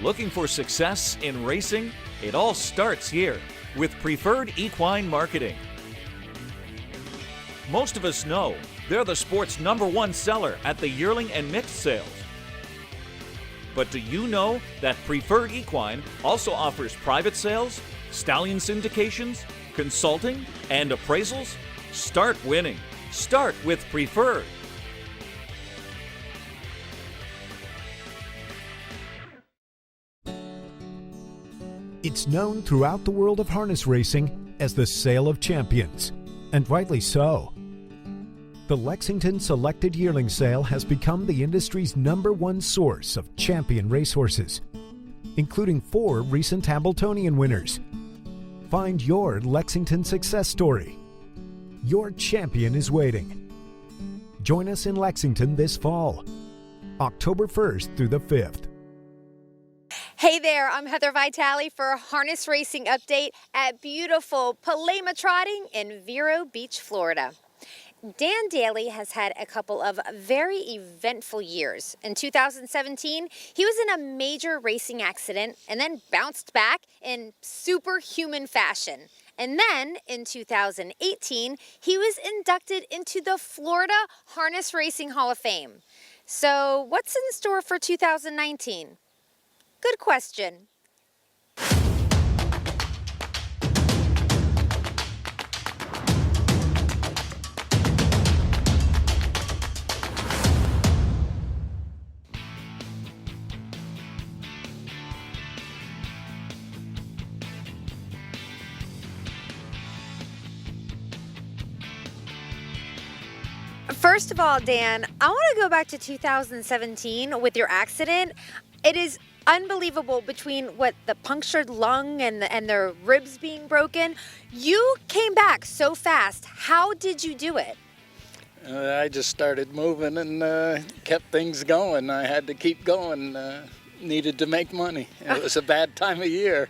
Looking for success in racing? It all starts here with Preferred Equine Marketing. Most of us know they're the sport's #1 seller at the yearling and mixed sales. But do you know that Preferred Equine also offers private sales, stallion syndications, consulting, and appraisals? Start winning. Start with Preferred. It's known throughout the world of harness racing as the Sale of Champions, and rightly so. The Lexington Selected Yearling Sale has become the industry's #1 source of champion racehorses, including 4 recent Hambletonian winners. Find your Lexington success story. Your champion is waiting. Join us in Lexington this fall, October 1st through the 5th. Hey there, I'm Heather Vitale for a harness racing update at beautiful Palema Trotting in Vero Beach, Florida. Dan Daley has had a couple of very eventful years. In 2017, he was in a major racing accident and then bounced back in superhuman fashion. And then in 2018, he was inducted into the Florida Harness Racing Hall of Fame. So what's in store for 2019? Good question. First of all, Dan, I want to go back to 2017 with your accident. It is unbelievable between what the punctured lung and the ribs being broken. You came back so fast. How did you do it? I just started moving and kept things going. I had to keep going. Needed to make money. It was a bad time of year.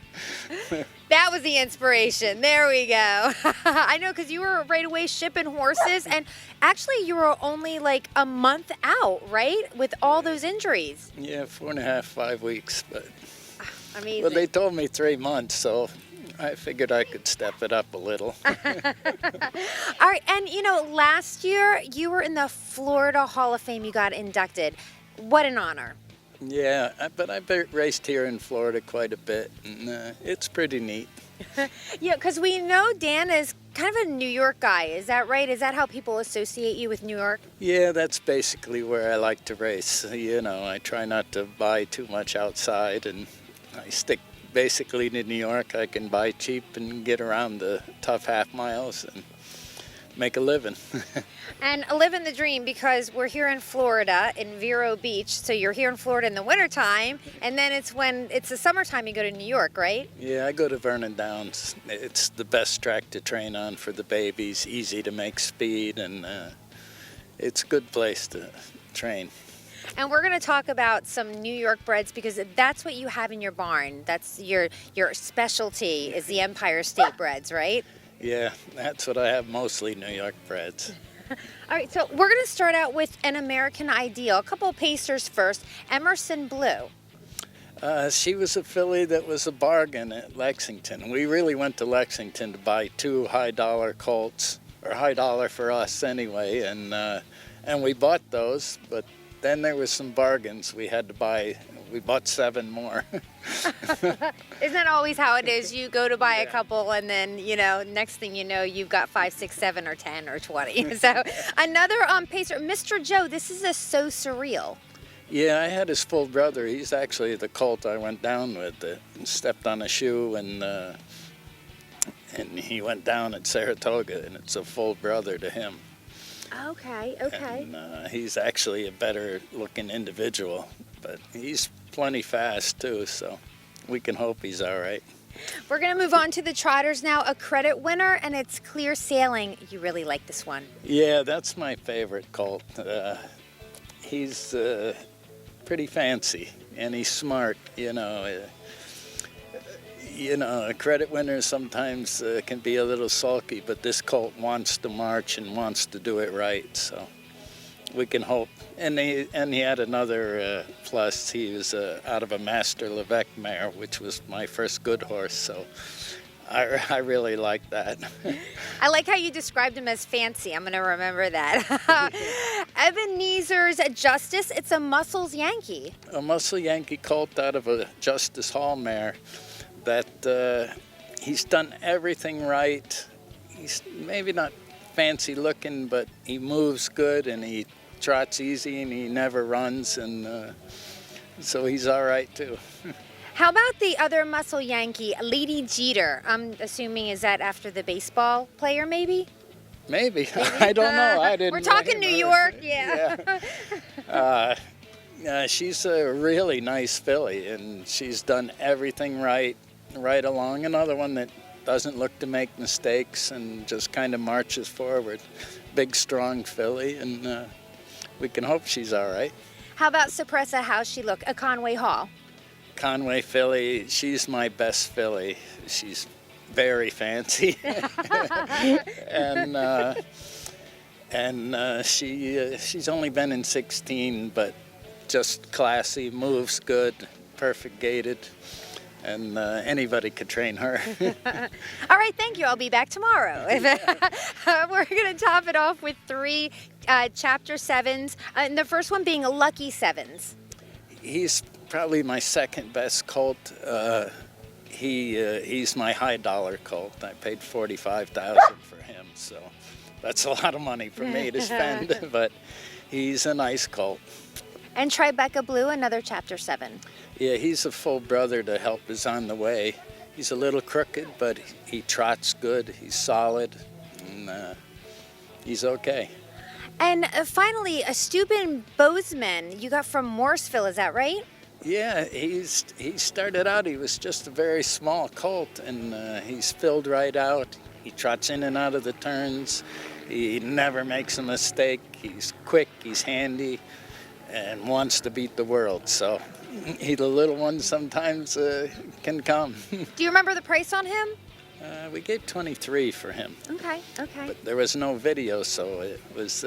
That was the inspiration. There we go. I know, because you were right away shipping horses, and actually you were only like a month out, right? With all those injuries. Yeah, 4.5, 5 weeks. But amazing. Well, they told me 3 months, so I figured I could step it up a little. All right, and you know, last year you were in the Florida Hall of Fame. You got inducted. What an honor. Yeah, but I've raced here in Florida quite a bit, and it's pretty neat. Yeah, because we know Dan is kind of a New York guy. Is that right? Is that how people associate you with New York? Yeah, that's basically where I like to race. You know, I try not to buy too much outside, and I stick basically to New York. I can buy cheap and get around the tough half miles and make a living. And living the dream, because we're here in Florida in Vero Beach. So you're here in Florida in the wintertime, and then it's when it's the summertime you go to New York, right? Yeah, I go to Vernon Downs. It's the best track to train on for the babies, easy to make speed, and it's a good place to train. And we're going to talk about some New York-breds, because that's what you have in your barn. That's your specialty is the Empire State breds, right? Yeah, that's what I have, mostly New York-breds. All right, so we're going to start out with an American Ideal. A couple of pacers first. Emerson Blue. She was a filly that was a bargain at Lexington. We really went to Lexington to buy 2 high-dollar colts, or high-dollar for us anyway, and we bought those, but then there was some bargains we had to buy. We bought 7 more. Isn't that always how it is? You go to buy a couple, and then, you know, next thing you know, you've got 5, 6, 7, or 10, or 20. So another pacer, Mr. Joe. This is so surreal. Yeah, I had his full brother. He's actually the colt I went down with. Stepped on a shoe, and he went down at Saratoga, and it's a full brother to him. Okay. And, he's actually a better-looking individual, but he's plenty fast, too, so we can hope he's all right. We're going to move on to the trotters now. A credit winner, and it's Clear Sailing. You really like this one. Yeah, that's my favorite colt. He's pretty fancy, and he's smart, you know. Credit winners sometimes can be a little sulky, but this colt wants to march and wants to do it right, so we can hope. And he had another plus. He was out of a Master Levesque mare, which was my first good horse. So I really like that. I like how you described him as fancy. I'm going to remember that. Ebenezers Justice. It's a Muscles Yankee. A Muscle Yankee colt out of a Justice Hall mare that he's done everything right. He's maybe not fancy looking, but he moves good and he trots easy and he never runs, and so he's all right too. How about the other Muscle Yankee, Lady Jeter? I'm assuming, is that after the baseball player, maybe? Maybe. I don't know. I didn't. We're talking New York, yeah. She's a really nice filly, and she's done everything right along. Another one that doesn't look to make mistakes and just kind of marches forward. Big, strong filly, and we can hope she's all right. How about Suppressa? How's she look? A Conway Hall. Conway filly, she's my best filly. She's very fancy, and she's only been in 16, but just classy, moves good, perfect gaited, and anybody could train her. All right, thank you. I'll be back tomorrow. We're going to top it off with 3 Chapter 7s, and the first one being Lucky 7s. He's probably my second best colt. He's my high dollar colt. I paid $45,000 for him, so that's a lot of money for me to spend, but he's a nice colt. And Tribeca Blue, another Chapter 7. Yeah, he's a full brother to help us on the way. He's a little crooked, but he trots good, he's solid, and he's okay. And finally, a Stueben Bozeman you got from Morrisville, is that right? Yeah, he started out, he was just a very small colt, and he's filled right out. He trots in and out of the turns. He never makes a mistake. He's quick, he's handy, and wants to beat the world. So the little one sometimes can come. Do you remember the price on him? We gave $23 for him. Okay. But there was no video, so it was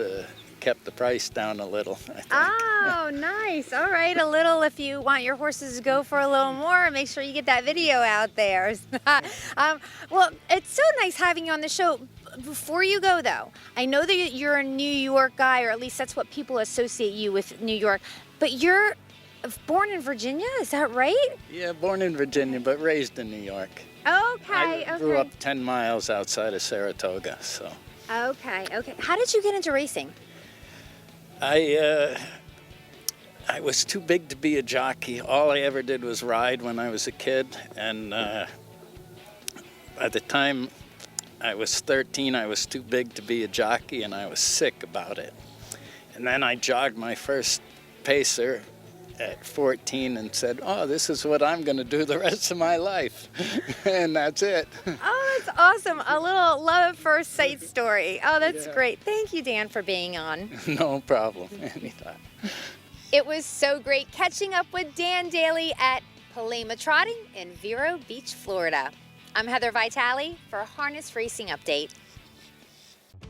kept the price down a little, I think. Oh, nice. All right, a little. If you want your horses to go for a little more, make sure you get that video out there. Well, it's so nice having you on the show. Before you go, though, I know that you're a New York guy, or at least that's what people associate you with New York, but you're born in Virginia, is that right? Yeah, born in Virginia, but raised in New York. Okay, I grew up 10 miles outside of Saratoga, so. Okay. How did you get into racing? I was too big to be a jockey. All I ever did was ride when I was a kid, and by the time I was 13, I was too big to be a jockey, and I was sick about it. And then I jogged my first pacer at 14 and said, oh, this is what I'm going to do the rest of my life. And that's it. Oh, that's awesome. A little love at first sight story. Oh, that's great. Thank you, Dan, for being on. No problem. Anytime. It was so great catching up with Dan Daley at Palema Trotting in Vero Beach, Florida. I'm Heather Vitale for Harness Racing Update.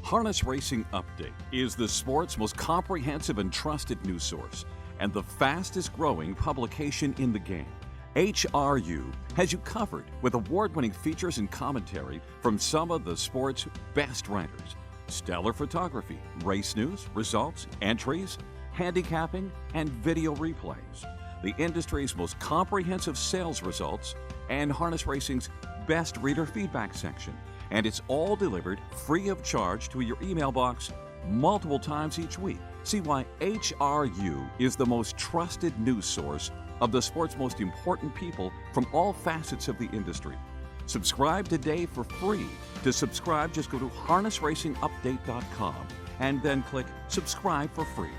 Harness Racing Update is the sport's most comprehensive and trusted news source, and the fastest growing publication in the game. HRU has you covered with award-winning features and commentary from some of the sport's best writers. Stellar photography, race news, results, entries, handicapping, and video replays. The industry's most comprehensive sales results and Harness Racing's best reader feedback section. And it's all delivered free of charge to your email box multiple times each week. See why HRU is the most trusted news source of the sport's most important people from all facets of the industry. Subscribe today for free. To subscribe, just go to harnessracingupdate.com and then click subscribe for free.